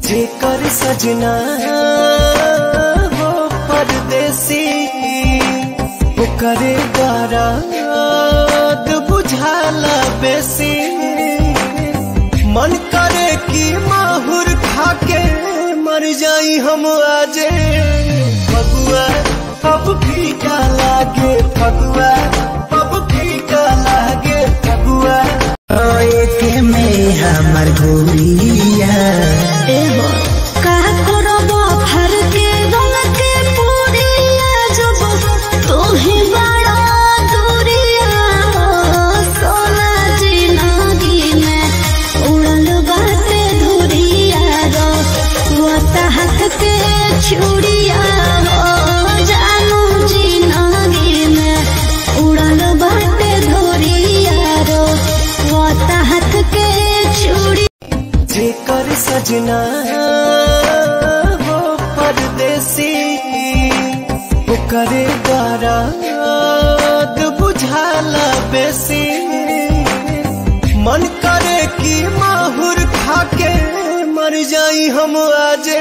जेकर सजना हो परदेसी ओकरे दर्द बुझाला बेसी। मन करे कि माहुर खाके मर जाई हम आजे। फगुआ अब फीका लागे, फगुआ अब फीका लागे, फगुआ के में हमर गोरिया चूड़िया जानू जी नागी में उड़ल बाटे धोरिया रो हाथ के चूड़ी। जेकर सजना हो परदेसी ओकरे दर्द बुझाला बेसी। मन करे कि माहुर खाके मर जाई हम आजे।